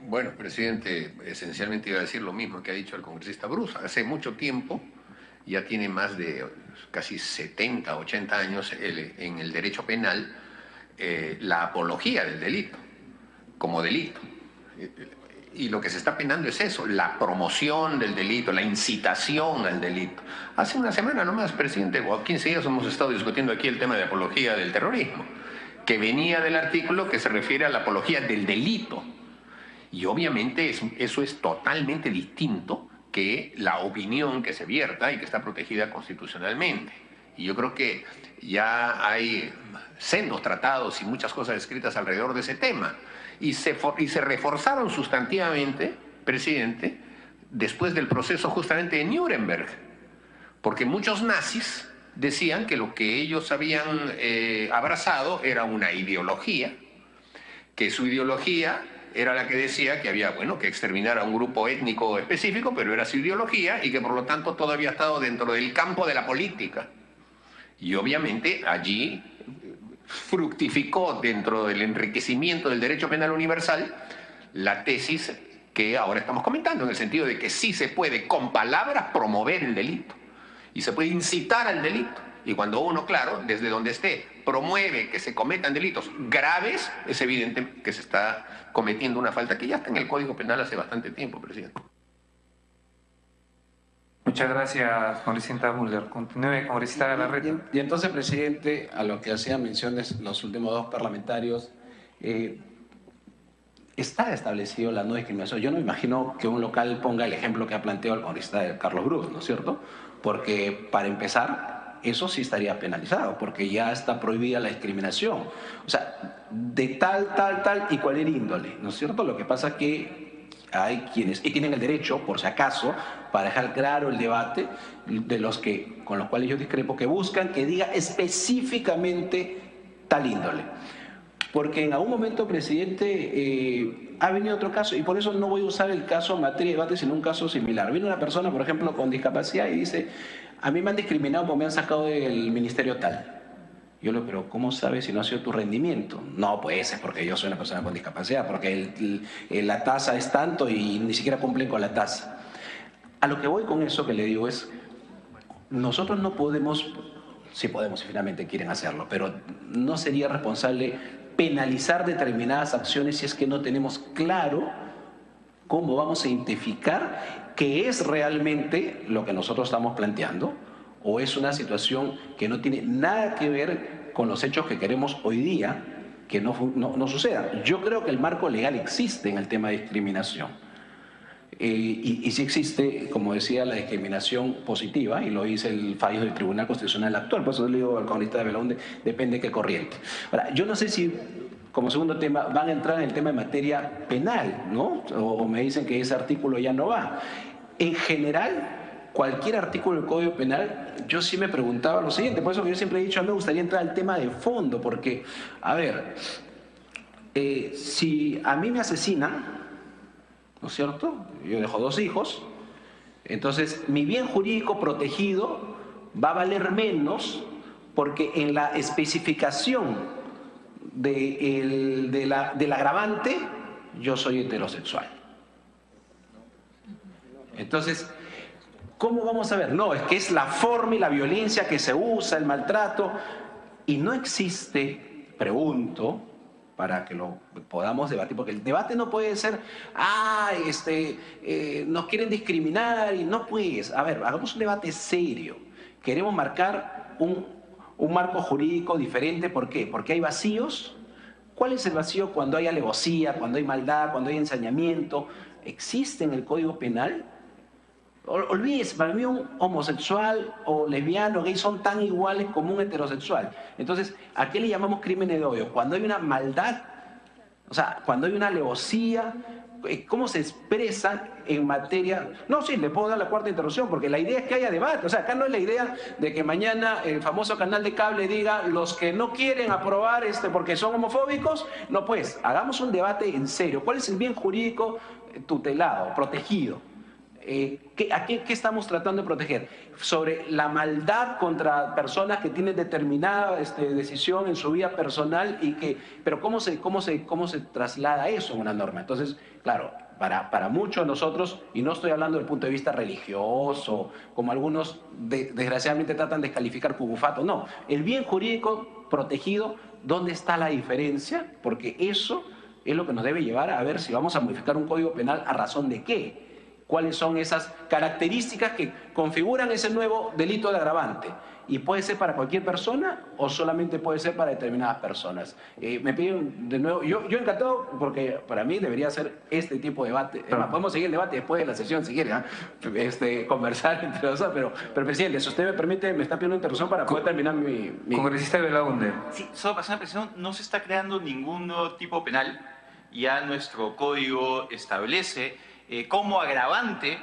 Bueno, presidente, esencialmente iba a decir lo mismo que ha dicho el congresista Bruce. Hace mucho tiempo, ya tiene más de casi 70, 80 años en el derecho penal, la apología del delito, como delito. Y lo que se está penando es eso, la promoción del delito, la incitación al delito. Hace una semana nomás, presidente, o 15 días hemos estado discutiendo aquí el tema de apología del terrorismo, que venía del artículo que se refiere a la apología del delito. Y obviamente eso es totalmente distinto que la opinión que se vierta y que está protegida constitucionalmente. Y yo creo que ya hay sendos tratados y muchas cosas escritas alrededor de ese tema. Y se reforzaron sustantivamente, presidente, después del proceso justamente de Nuremberg. Porque muchos nazis decían que lo que ellos habían abrazado era una ideología, que su ideología era la que decía que había, bueno, que exterminar a un grupo étnico específico, pero era su ideología y que por lo tanto todo había estado dentro del campo de la política. Y obviamente allí fructificó dentro del enriquecimiento del derecho penal universal la tesis que ahora estamos comentando, en el sentido de que sí se puede con palabras promover el delito y se puede incitar al delito. Y cuando uno, claro, desde donde esté, promueve que se cometan delitos graves, es evidente que se está cometiendo una falta que ya está en el Código Penal hace bastante tiempo, presidente. Muchas gracias, congresista Müller. Continúe, congresista Galarreta. Y entonces, presidente, a lo que hacían menciones los últimos dos parlamentarios, está establecido la no discriminación. Yo no imagino que un local ponga el ejemplo que ha planteado el congresista Carlos Bruce, ¿no es cierto? Porque, para empezar, eso sí estaría penalizado, porque ya está prohibida la discriminación. O sea, de tal y cualquier índole, ¿no es cierto? Lo que pasa es que hay quienes, y tienen el derecho, por si acaso, para dejar claro el debate, de los que, con los cuales yo discrepo, que buscan que diga específicamente tal índole. Porque en algún momento, presidente, ha venido otro caso, y por eso no voy a usar el caso en materia de debate, sino un caso similar. Viene una persona, por ejemplo, con discapacidad y dice: a mí me han discriminado porque me han sacado del ministerio tal. Yo le digo: pero ¿cómo sabes si no ha sido tu rendimiento? No, pues es porque yo soy una persona con discapacidad, porque la tasa es tanto y ni siquiera cumplen con la tasa. A lo que voy con eso que le digo es, nosotros no podemos, sí podemos si finalmente quieren hacerlo, pero no sería responsable penalizar determinadas acciones si es que no tenemos claro cómo vamos a identificar qué es realmente lo que nosotros estamos planteando, o es una situación que no tiene nada que ver con los hechos que queremos hoy día que no suceda. Yo creo que el marco legal existe en el tema de discriminación. Y sí existe, como decía, la discriminación positiva, y lo dice el fallo del Tribunal Constitucional actual. Por eso le digo al congresista de Belaúnde, depende de qué corriente. Ahora, yo no sé si, como segundo tema, van a entrar en el tema de materia penal, ¿no? O me dicen que ese artículo ya no va. En general, cualquier artículo del Código Penal, yo sí me preguntaba lo siguiente, por eso que yo siempre he dicho, a mí me gustaría entrar al tema de fondo, porque, a ver, si a mí me asesinan, ¿no es cierto? Yo dejo 2 hijos, entonces mi bien jurídico protegido va a valer menos porque en la especificación del agravante yo soy heterosexual. Entonces, ¿cómo vamos a ver? No, es que es la forma y la violencia que se usa, el maltrato, y no existe, pregunto, para que lo podamos debatir, porque el debate no puede ser, nos quieren discriminar, y no pues, a ver, hagamos un debate serio. Queremos marcar un marco jurídico diferente, ¿por qué? Porque hay vacíos. ¿Cuál es el vacío? Cuando hay alevosía, cuando hay maldad, cuando hay ensañamiento. ¿Existe en el Código Penal? Olvídese, para mí un homosexual o lesbiano o gay son tan iguales como un heterosexual. Entonces, ¿a qué le llamamos crímenes de odio? Cuando hay una maldad, o sea, cuando hay una alevosía, ¿cómo se expresa en materia? No, sí, le puedo dar la cuarta interrupción, porque la idea es que haya debate. O sea, acá no es la idea de que mañana el famoso canal de cable diga: los que no quieren aprobar porque son homofóbicos. No, pues, hagamos un debate en serio. ¿Cuál es el bien jurídico tutelado, protegido? ¿Qué estamos tratando de proteger? Sobre la maldad contra personas que tienen determinada decisión en su vida personal pero ¿cómo se traslada eso en una norma? Entonces, claro, para muchos de nosotros, y no estoy hablando del punto de vista religioso, como algunos desgraciadamente tratan de descalificar Cucufato, no, el bien jurídico protegido, ¿dónde está la diferencia? Porque eso es lo que nos debe llevar a ver si vamos a modificar un código penal a razón de qué. ¿Cuáles son esas características que configuran ese nuevo delito de agravante? ¿Y puede ser para cualquier persona o solamente puede ser para determinadas personas? Me piden de nuevo, yo encantado, porque para mí debería ser este tipo de debate. Además, podemos seguir el debate después de la sesión si quiere, conversar entre nosotros, pero presidente, si usted me permite, me está pidiendo una interrupción para poder terminar mi... Congresista Belaunde. Sí, solo para hacer una precisión, no se está creando ningún nuevo tipo penal. Ya nuestro código establece como agravante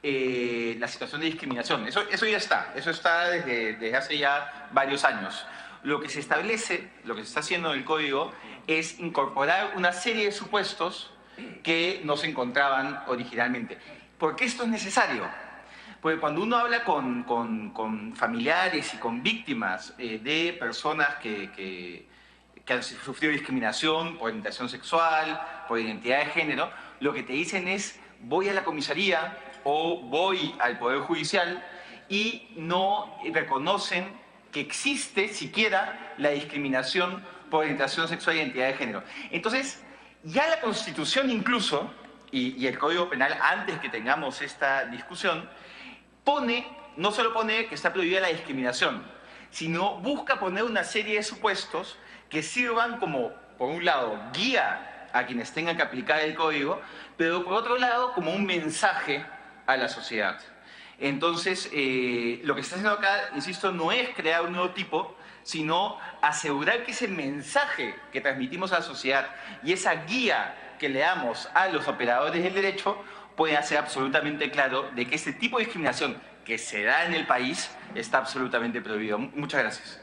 la situación de discriminación. Eso ya está, eso está desde hace ya varios años. Lo que se establece, lo que se está haciendo en el código es incorporar una serie de supuestos que no se encontraban originalmente. ¿Por qué esto es necesario? Porque cuando uno habla con familiares y con víctimas de personas que han sufrido discriminación por orientación sexual, por identidad de género, lo que te dicen es: voy a la comisaría o voy al Poder Judicial, y no reconocen que existe siquiera la discriminación por orientación sexual e identidad de género. Entonces, ya la Constitución incluso, y el Código Penal, antes que tengamos esta discusión, no solo pone que está prohibida la discriminación, sino busca poner una serie de supuestos que sirvan como, por un lado, guía a quienes tengan que aplicar el código, pero por otro lado, como un mensaje a la sociedad. Entonces, lo que se está haciendo acá, insisto, no es crear un nuevo tipo, sino asegurar que ese mensaje que transmitimos a la sociedad y esa guía que le damos a los operadores del derecho pueda ser absolutamente claro de que este tipo de discriminación que se da en el país está absolutamente prohibido. Muchas gracias.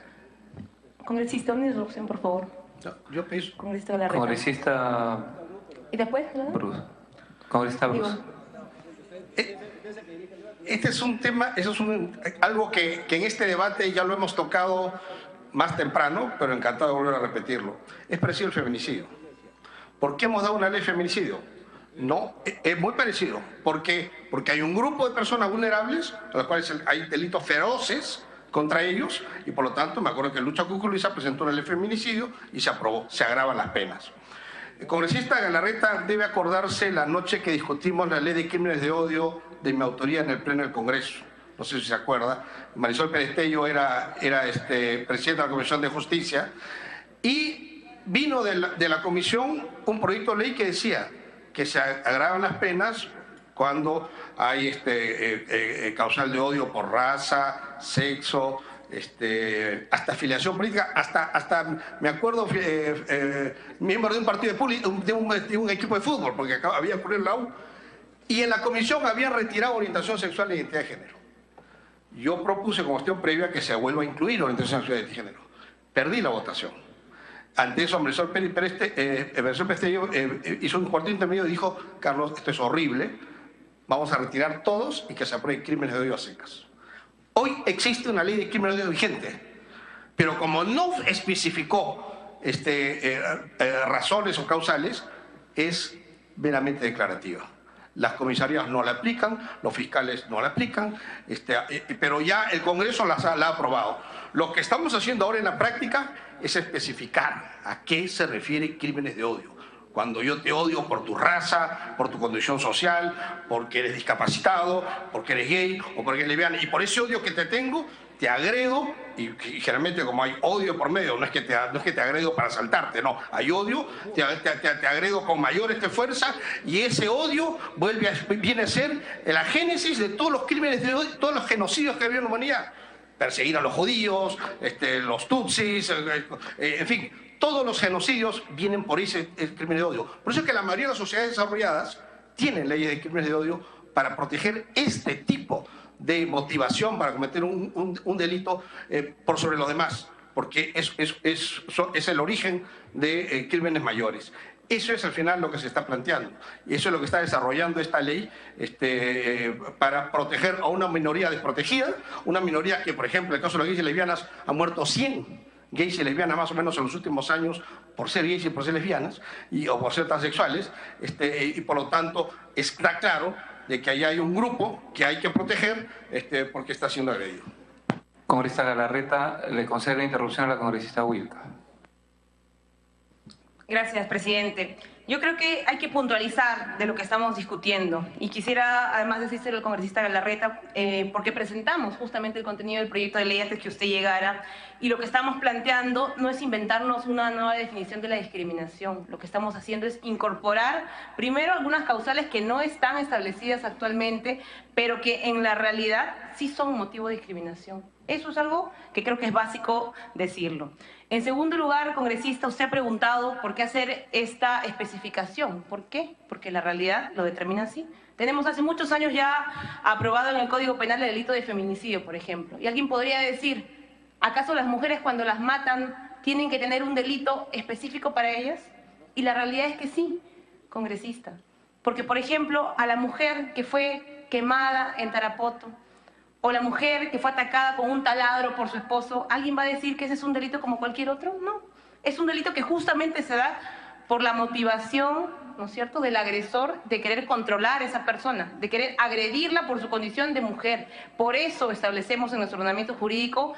Congresista, una interrupción, por favor. No, yo pienso... Congresista Galarreta. Congresista ¿Y después? Bruce. Congresista Bruce. Este es un tema, eso es algo que en este debate ya lo hemos tocado más temprano, pero encantado de volver a repetirlo. Es parecido al feminicidio. ¿Por qué hemos dado una ley de feminicidio? No, es muy parecido. ¿Por qué? Porque hay un grupo de personas vulnerables, a las cuales hay delitos feroces contra ellos, y por lo tanto, me acuerdo que Lucha Cucuruza presentó una ley de feminicidio y se aprobó, se agravan las penas. El congresista Galarreta debe acordarse la noche que discutimos la ley de crímenes de odio de mi autoría en el Pleno del Congreso. No sé si se acuerda. Marisol Perestello era presidenta de la Comisión de Justicia, y vino de la comisión un proyecto de ley que decía que se agravan las penas cuando hay causal de odio por raza, sexo, hasta afiliación política, hasta me acuerdo, miembro de un partido de un equipo de fútbol, porque había ocurrido en la U, y en la comisión habían retirado orientación sexual e identidad de género. Yo propuse como cuestión previa que se vuelva a incluir orientación sexual e identidad de género. Perdí la votación. Ante eso, Marisol Perestello hizo un cuarto intermedio y dijo: Carlos, esto es horrible, vamos a retirar todos y que se aprueben crímenes de odio a secas. Hoy existe una ley de crímenes de odio vigente, pero como no especificó razones o causales, es meramente declarativa. Las comisarías no la aplican, los fiscales no la aplican, pero ya el Congreso la ha aprobado. Lo que estamos haciendo ahora en la práctica es especificar a qué se refiere crímenes de odio. Cuando yo te odio por tu raza, por tu condición social, porque eres discapacitado, porque eres gay o porque eres lesbiana, y por ese odio que te tengo, te agredo, y generalmente como hay odio por medio, no es que te agredo para asaltarte, no, hay odio, te agredo con mayor fuerza, y ese odio viene a ser la génesis de todos los crímenes de odio, todos los genocidios que ha habido en la humanidad. Perseguir a los judíos, los tutsis, en fin, todos los genocidios vienen por ese crimen de odio. Por eso es que la mayoría de las sociedades desarrolladas tienen leyes de crímenes de odio para proteger este tipo de motivación para cometer un delito por sobre los demás, porque es el origen de crímenes mayores. Eso es al final lo que se está planteando. Y eso es lo que está desarrollando esta ley para proteger a una minoría desprotegida, una minoría que, por ejemplo, en el caso de las gays y lesbianas, han muerto 100 gays y lesbianas más o menos en los últimos años por ser gays y por ser lesbianas o por ser transexuales, y por lo tanto está claro de que ahí hay un grupo que hay que proteger porque está siendo agredido. Congresista Galarreta, le concedo la interrupción a la congresista Wilca. Gracias, presidente. Yo creo que hay que puntualizar de lo que estamos discutiendo y quisiera además decírselo al congresista Galarreta porque presentamos justamente el contenido del proyecto de ley antes que usted llegara y lo que estamos planteando no es inventarnos una nueva definición de la discriminación. Lo que estamos haciendo es incorporar primero algunas causales que no están establecidas actualmente, pero que en la realidad sí son motivo de discriminación. Eso es algo que creo que es básico decirlo. En segundo lugar, congresista, usted ha preguntado por qué hacer esta especificación. ¿Por qué? Porque la realidad lo determina así. Tenemos hace muchos años ya aprobado en el Código Penal el delito de feminicidio, por ejemplo. Y alguien podría decir, ¿acaso las mujeres cuando las matan tienen que tener un delito específico para ellas? Y la realidad es que sí, congresista. Porque, por ejemplo, a la mujer que fue quemada en Tarapoto, o la mujer que fue atacada con un taladro por su esposo, ¿alguien va a decir que ese es un delito como cualquier otro? No, es un delito que justamente se da por la motivación, ¿no es cierto?, del agresor de querer controlar a esa persona, de querer agredirla por su condición de mujer. Por eso establecemos en nuestro ordenamiento jurídico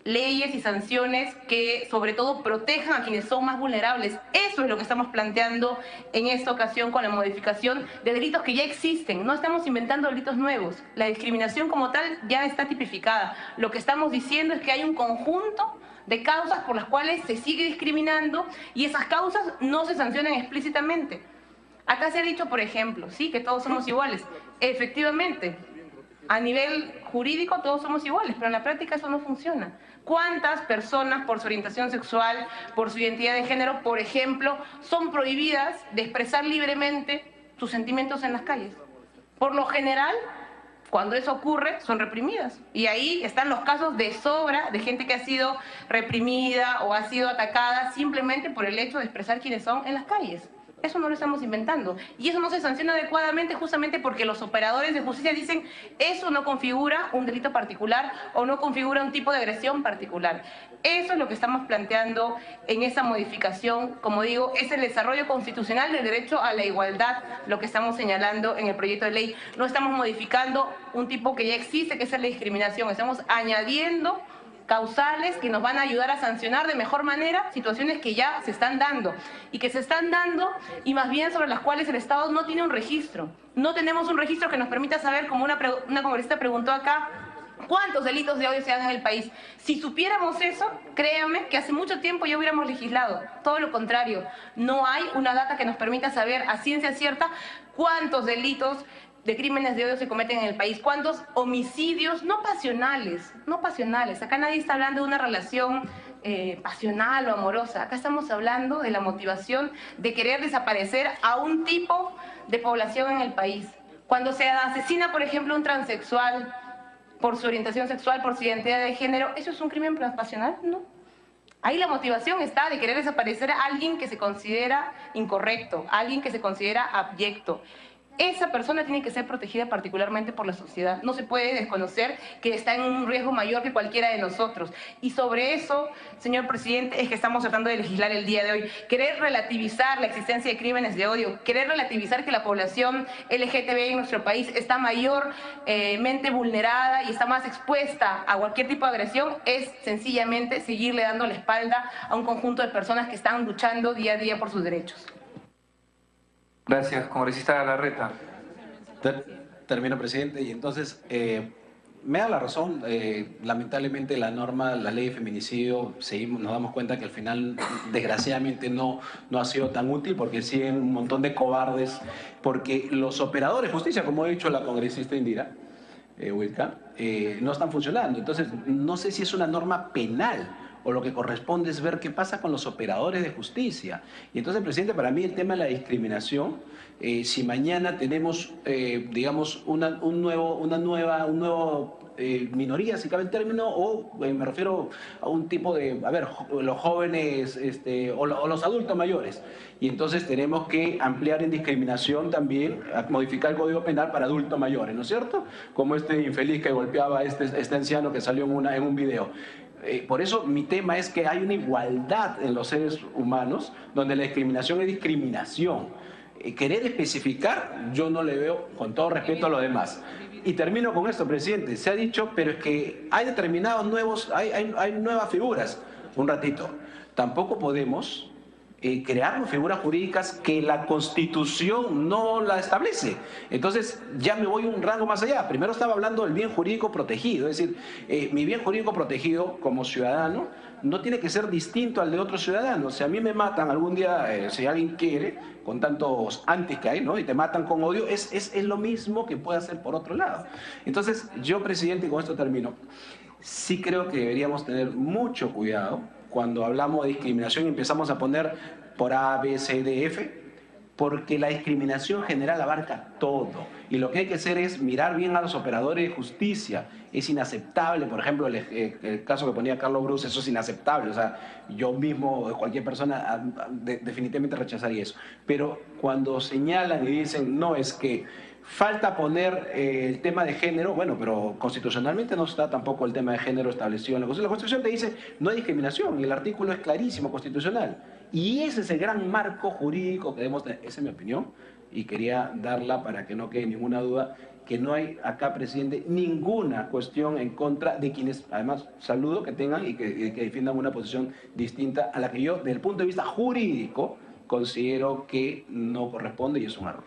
leyes y sanciones que sobre todo protejan a quienes son más vulnerables. Eso es lo que estamos planteando en esta ocasión con la modificación de delitos que ya existen. No estamos inventando delitos nuevos. La discriminación como tal ya está tipificada. Lo que estamos diciendo es que hay un conjunto de causas por las cuales se sigue discriminando y esas causas no se sancionan explícitamente. Acá se ha dicho, por ejemplo, sí, que todos somos iguales. Efectivamente, a nivel jurídico todos somos iguales, pero en la práctica eso no funciona. ¿Cuántas personas por su orientación sexual, por su identidad de género, por ejemplo, son prohibidas de expresar libremente sus sentimientos en las calles? Por lo general, cuando eso ocurre, son reprimidas. Y ahí están los casos de sobra de gente que ha sido reprimida o ha sido atacada simplemente por el hecho de expresar quiénes son en las calles. Eso no lo estamos inventando. Y eso no se sanciona adecuadamente justamente porque los operadores de justicia dicen eso no configura un delito particular o no configura un tipo de agresión particular. Eso es lo que estamos planteando en esa modificación. Como digo, es el desarrollo constitucional del derecho a la igualdad lo que estamos señalando en el proyecto de ley. No estamos modificando un tipo que ya existe, que es la discriminación. Estamos añadiendo causales que nos van a ayudar a sancionar de mejor manera situaciones que ya se están dando y que se están dando y más bien sobre las cuales el Estado no tiene un registro. No tenemos un registro que nos permita saber, como una congresista preguntó acá, ¿cuántos delitos de odio se dan en el país? Si supiéramos eso, créanme que hace mucho tiempo ya hubiéramos legislado. Todo lo contrario, no hay una data que nos permita saber a ciencia cierta cuántos delitos de crímenes de odio se cometen en el país, cuántos homicidios no pasionales, acá nadie está hablando de una relación pasional o amorosa, acá estamos hablando de la motivación de querer desaparecer a un tipo de población en el país. Cuando se asesina, por ejemplo, un transexual por su orientación sexual, por su identidad de género, ¿eso es un crimen pasional? No. Ahí la motivación está de querer desaparecer a alguien que se considera incorrecto, a alguien que se considera abyecto. Esa persona tiene que ser protegida particularmente por la sociedad. No se puede desconocer que está en un riesgo mayor que cualquiera de nosotros. Y sobre eso, señor presidente, es que estamos tratando de legislar el día de hoy. Querer relativizar la existencia de crímenes de odio, querer relativizar que la población LGTB en nuestro país está mayormente vulnerada y está más expuesta a cualquier tipo de agresión, es sencillamente seguirle dando la espalda a un conjunto de personas que están luchando día a día por sus derechos. Gracias, congresista Galarreta. Termino, presidente. Y entonces, me da la razón. Lamentablemente la norma, la ley de feminicidio, nos damos cuenta que al final, desgraciadamente, no ha sido tan útil porque siguen un montón de cobardes, porque los operadores de justicia, como ha dicho la congresista Indira Wilca, no están funcionando. Entonces, no sé si es una norma penal o lo que corresponde es ver qué pasa con los operadores de justicia. Y entonces, presidente, para mí el tema de la discriminación, si mañana tenemos, digamos, una nueva minoría, si cabe el término, o me refiero a un tipo de, a ver, los jóvenes o los adultos mayores. Y entonces tenemos que ampliar en discriminación también, modificar el Código Penal para adultos mayores, ¿no es cierto? Como este infeliz que golpeaba a este anciano que salió en un video. Por eso mi tema es que hay una igualdad en los seres humanos, donde la discriminación es discriminación. Querer especificar, yo no le veo, con todo respeto a los demás. Y termino con esto, presidente. Se ha dicho, pero es que hay determinados hay nuevas figuras. Un ratito. Tampoco podemos crear figuras jurídicas que la Constitución no la establece. Entonces, ya me voy un rango más allá. Primero estaba hablando del bien jurídico protegido. Es decir, mi bien jurídico protegido como ciudadano no tiene que ser distinto al de otros ciudadanos. Si a mí me matan algún día, si alguien quiere, con tantos antis que hay, ¿no? Y te matan con odio, es lo mismo que puede hacer por otro lado. Entonces, yo, presidente, y con esto termino, sí creo que deberíamos tener mucho cuidado cuando hablamos de discriminación y empezamos a poner por A, B, C, D, F, porque la discriminación general abarca todo. Y lo que hay que hacer es mirar bien a los operadores de justicia. Es inaceptable, por ejemplo, el caso que ponía Carlos Brus, eso es inaceptable. O sea, yo mismo, cualquier persona, definitivamente rechazaría eso. Pero cuando señalan y dicen, no, es que falta poner el tema de género, bueno, pero constitucionalmente no está tampoco el tema de género establecido en la Constitución. La Constitución te dice, no hay discriminación, y el artículo es clarísimo, constitucional. Y ese es el gran marco jurídico que debemos tener. Esa es mi opinión, y quería darla para que no quede ninguna duda, que no hay acá, presidente, ninguna cuestión en contra de quienes, además, saludo que tengan y que defiendan una posición distinta a la que yo, desde el punto de vista jurídico, considero que no corresponde y es un error.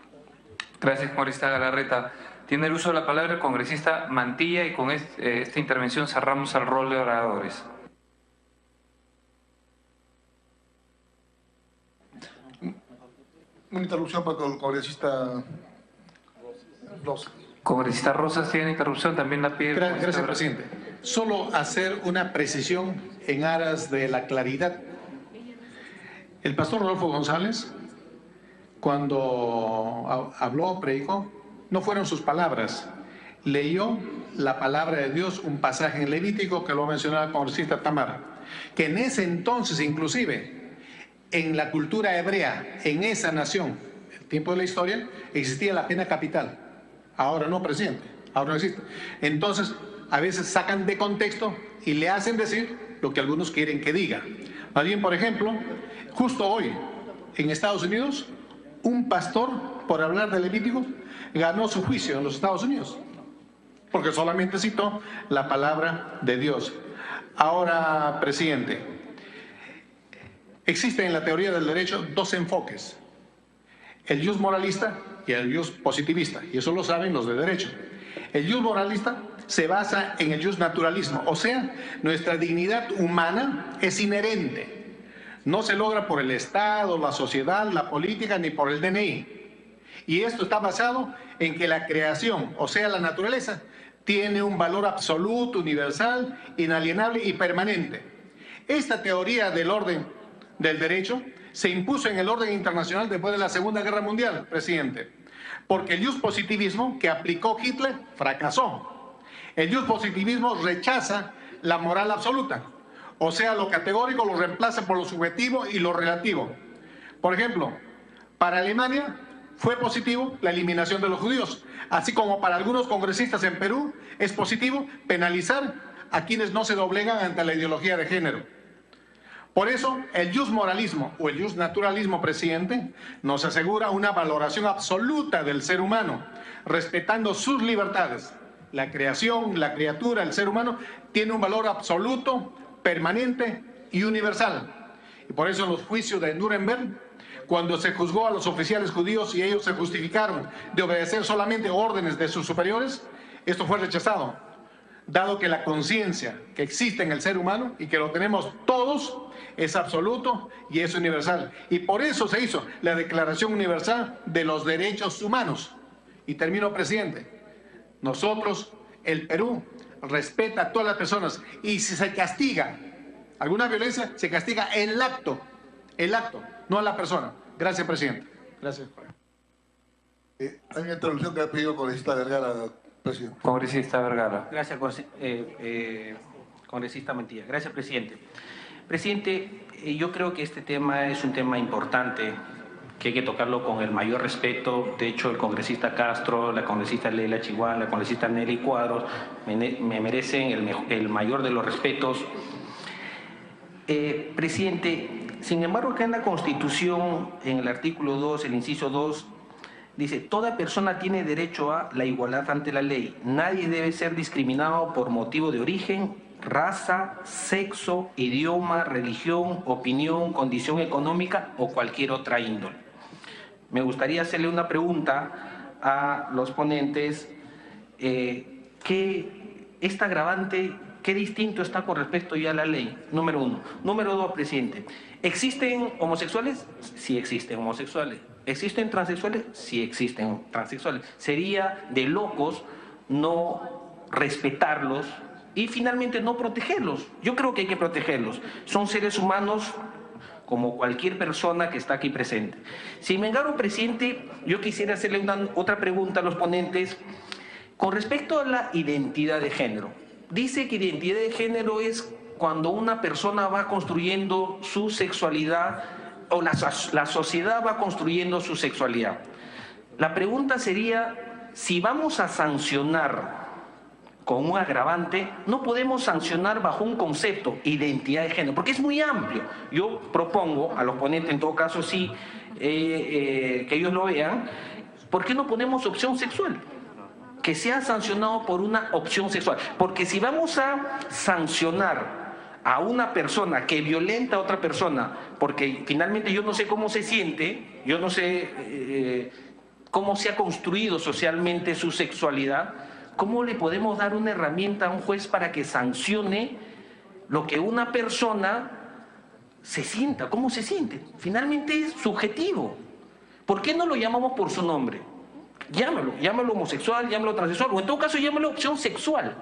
Gracias, congresista Galarreta. Tiene el uso de la palabra el congresista Mantilla y con esta intervención cerramos el rol de oradores. Una interrupción para el congresista Rosas. Congresista Rosas tiene interrupción, también la pide. Gracias, presidente. Solo hacer una precisión en aras de la claridad. El pastor Rodolfo González, cuando habló, predicó, no fueron sus palabras. Leyó la palabra de Dios, un pasaje en Levítico que lo mencionaba el congresista Tamar, que en ese entonces, inclusive, en la cultura hebrea, en esa nación, el tiempo de la historia, existía la pena capital. Ahora no, presidente, ahora no existe. Entonces, a veces sacan de contexto y le hacen decir lo que algunos quieren que diga. Más bien, por ejemplo, justo hoy, en Estados Unidos, un pastor, por hablar de Levítico, ganó su juicio en los Estados Unidos, porque solamente citó la palabra de Dios. Ahora, presidente, existen en la teoría del derecho dos enfoques, el jus moralista y el jus positivista, y eso lo saben los de derecho. El jus moralista se basa en el jus naturalismo, o sea, nuestra dignidad humana es inherente. No se logra por el Estado, la sociedad, la política, ni por el DNI. Y esto está basado en que la creación, o sea, la naturaleza, tiene un valor absoluto, universal, inalienable y permanente. Esta teoría del orden del derecho se impuso en el orden internacional después de la Segunda Guerra Mundial, presidente, porque el jus positivismo que aplicó Hitler fracasó. El jus positivismo rechaza la moral absoluta. O sea, lo categórico lo reemplaza por lo subjetivo y lo relativo. Por ejemplo, para Alemania fue positivo la eliminación de los judíos, así como para algunos congresistas en Perú es positivo penalizar a quienes no se doblegan ante la ideología de género. Por eso, el jus moralismo o el jus naturalismo, presidente, nos asegura una valoración absoluta del ser humano, respetando sus libertades. La creación, la criatura, el ser humano, tiene un valor absoluto, permanente y universal. Y por eso en los juicios de Nuremberg, cuando se juzgó a los oficiales judíos y ellos se justificaron de obedecer solamente órdenes de sus superiores, esto fue rechazado, dado que la conciencia que existe en el ser humano y que lo tenemos todos es absoluto y es universal. Y por eso se hizo la Declaración Universal de los Derechos Humanos. Y termino, presidente. Nosotros, el Perú, respeta a todas las personas y si se castiga alguna violencia, se castiga el acto, no a la persona. Gracias, presidente. Gracias. Hay una intervención que ha pedido el congresista Vergara, presidente. Congresista Vergara. Gracias, congresista Mantilla. Gracias, presidente. Presidente, yo creo que este tema es un tema importante, que hay que tocarlo con el mayor respeto. De hecho, el congresista Castro, la congresista Leila Chihuahua, la congresista Nelly Cuadros me merecen el mayor de los respetos. Presidente, sin embargo, acá en la Constitución, en el artículo 2, el inciso 2, dice: toda persona tiene derecho a la igualdad ante la ley. Nadie debe ser discriminado por motivo de origen, raza, sexo, idioma, religión, opinión, condición económica o cualquier otra índole. Me gustaría hacerle una pregunta a los ponentes. ¿Esta agravante, qué distinto está con respecto ya a la ley? Número uno. Número dos, presidente. ¿Existen homosexuales? Sí existen homosexuales. ¿Existen transexuales? Sí existen transexuales. Sería de locos no respetarlos y finalmente no protegerlos. Yo creo que hay que protegerlos. Son seres humanos como cualquier persona que está aquí presente. Sin embargo, presidente, yo quisiera hacerle otra pregunta a los ponentes con respecto a la identidad de género. Dice que identidad de género es cuando una persona va construyendo su sexualidad o la sociedad va construyendo su sexualidad. La pregunta sería, si vamos a sancionar con un agravante, no podemos sancionar bajo un concepto, identidad de género, porque es muy amplio. Yo propongo a los ponentes, en todo caso sí, que ellos lo vean, ¿por qué no ponemos opción sexual? Que sea sancionado por una opción sexual. Porque si vamos a sancionar a una persona que violenta a otra persona, porque finalmente yo no sé cómo se siente, yo no sé cómo se ha construido socialmente su sexualidad, ¿cómo le podemos dar una herramienta a un juez para que sancione lo que una persona se sienta? ¿Cómo se siente? Finalmente es subjetivo. ¿Por qué no lo llamamos por su nombre? Llámalo homosexual, llámalo transexual, o en todo caso llámalo opción sexual,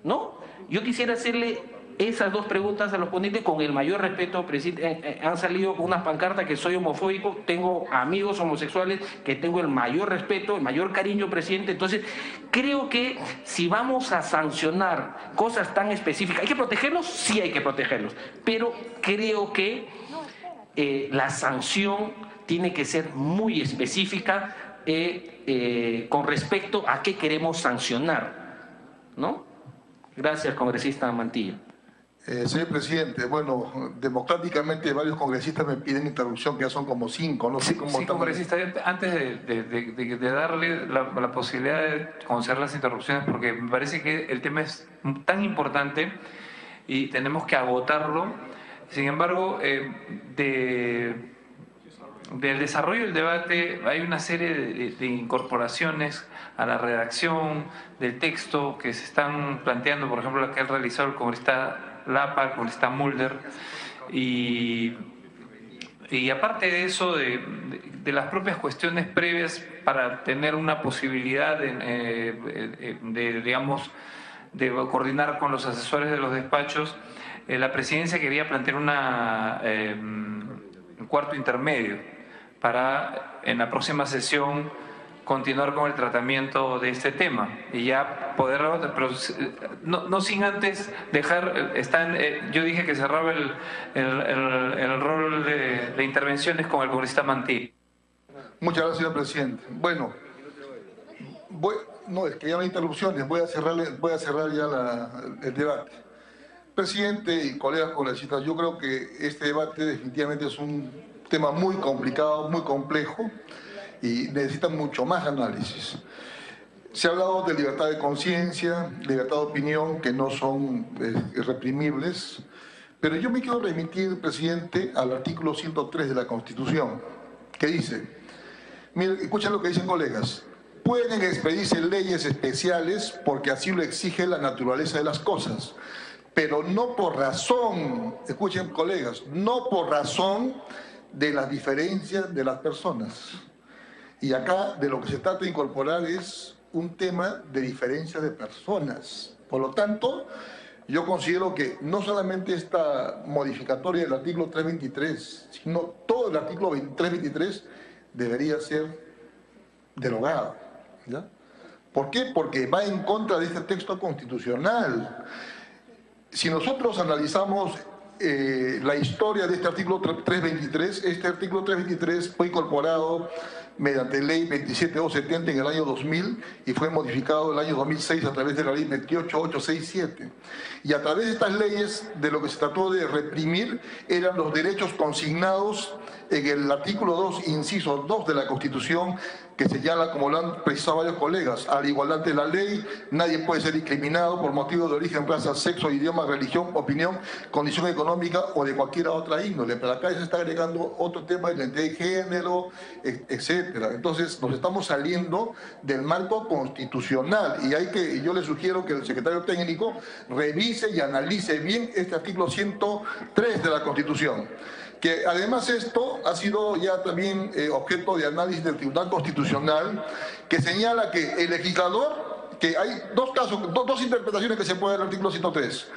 ¿no? Yo quisiera hacerle esas dos preguntas a los ponentes con el mayor respeto, presidente. Han salido con unas pancartas que soy homofóbico, tengo amigos homosexuales que tengo el mayor respeto, el mayor cariño, presidente. Entonces, creo que si vamos a sancionar cosas tan específicas, ¿hay que protegerlos? Sí hay que protegerlos, pero creo que la sanción tiene que ser muy específica con respecto a qué queremos sancionar, ¿no? Gracias, congresista Mantilla. Señor presidente, bueno, democráticamente varios congresistas me piden interrupción, que ya son como 5, no sé cómo... Sí, congresista, antes de darle la posibilidad de conceder las interrupciones, porque me parece que el tema es tan importante y tenemos que agotarlo. Sin embargo, del desarrollo del debate hay una serie de incorporaciones a la redacción del texto que se están planteando, por ejemplo, la que ha realizado el congresista Lapa, el congresista Mulder, y aparte de eso, de las propias cuestiones previas para tener una posibilidad digamos, de coordinar con los asesores de los despachos, la presidencia quería plantear un cuarto intermedio para en la próxima sesión continuar con el tratamiento de este tema y ya poder, pero no sin antes dejar, yo dije que cerraba el rol de intervenciones con el congresista Mantilla. Muchas gracias, señor presidente. Bueno, no, es que ya no hay interrupciones, voy a cerrar ya el debate. Presidente y colegas congresistas, yo creo que este debate definitivamente es un tema muy complicado, muy complejo, y necesita mucho más análisis. Se ha hablado de libertad de conciencia, libertad de opinión, que no son reprimibles, pero yo me quiero remitir, presidente, al artículo 103 de la Constitución, que dice, miren, escuchen lo que dicen colegas, pueden expedirse leyes especiales porque así lo exige la naturaleza de las cosas, pero no por razón, escuchen colegas, no por razón de las diferencias de las personas. Y acá de lo que se trata de incorporar es un tema de diferencia de personas. Por lo tanto, yo considero que no solamente esta modificatoria del artículo 323, sino todo el artículo 323 debería ser derogado, ¿ya? ¿Por qué? Porque va en contra de este texto constitucional. Si nosotros analizamos la historia de este artículo 323, este artículo 323 fue incorporado mediante ley 27270 en el año 2000 y fue modificado en el año 2006 a través de la ley 28867. Y a través de estas leyes, de lo que se trató de reprimir eran los derechos consignados en el artículo 2, inciso 2 de la Constitución, que señala, como lo han precisado varios colegas, a la igualdad de la ley, nadie puede ser discriminado por motivo de origen, raza, sexo, idioma, religión, opinión, condición económica o de cualquier otra índole. Pero acá se está agregando otro tema de identidad de género, etcétera. Entonces nos estamos saliendo del marco constitucional y yo le sugiero que el secretario técnico revise y analice bien este artículo 103 de la Constitución. Que además esto ha sido ya también objeto de análisis del Tribunal Constitucional, que señala que el legislador, que hay dos casos, dos interpretaciones que se puede dar del artículo 103,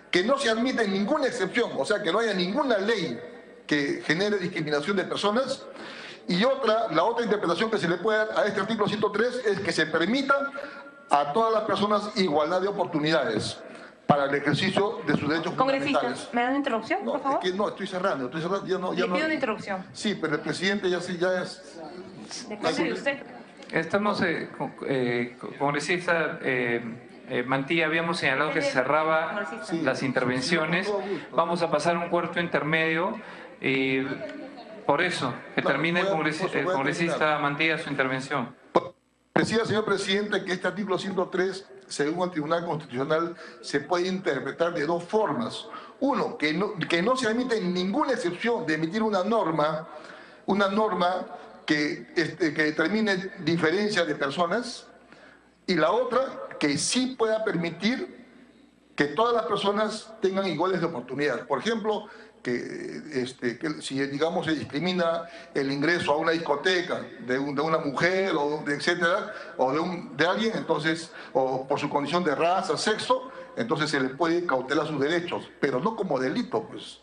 que no se admite ninguna excepción, o sea, que no haya ninguna ley que genere discriminación de personas, y la otra interpretación que se le puede dar a este artículo 103 es que se permita a todas las personas igualdad de oportunidades para el ejercicio de sus derechos fundamentales. Congresista, ¿me da una interrupción, por favor? Es que no, estoy cerrando. Le pido una interrupción. Sí, pero el presidente ya es... ¿De usted? Estamos, congresista Mantilla, habíamos señalado que se cerraba las intervenciones. Vamos a pasar un cuarto intermedio y por eso, que termine el congresista Mantilla su intervención. Decía, señor presidente, que este artículo 103, según el Tribunal Constitucional, se puede interpretar de dos formas. Uno, que no se admite ninguna excepción de emitir una norma que determine diferencia de personas, y la otra, que sí pueda permitir que todas las personas tengan iguales de oportunidades. Por ejemplo, que si digamos se discrimina el ingreso a una discoteca de una mujer o etcétera, o de alguien, entonces, o por su condición de raza, sexo, entonces se le puede cautelar sus derechos, pero no como delito, pues,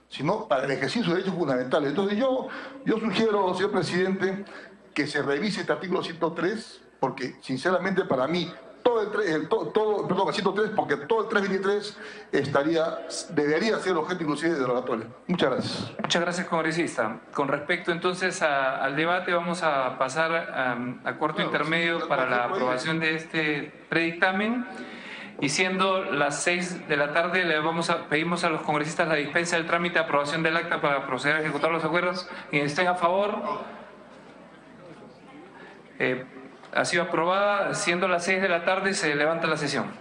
sino para el ejercicio de sus derechos fundamentales. Entonces yo sugiero, señor presidente, que se revise este artículo 103, porque sinceramente para mí perdón, el 103, porque todo el 323 debería ser objeto inclusive de derogatorio. Muchas gracias. Muchas gracias, congresista. Con respecto entonces al debate, vamos a pasar a cuarto intermedio para la aprobación de este predictamen. Y siendo las 6 de la tarde, pedimos a los congresistas la dispensa del trámite de aprobación del acta para proceder a ejecutar los acuerdos. Quienes estén a favor, ha sido aprobada. Siendo las 6 de la tarde, se levanta la sesión.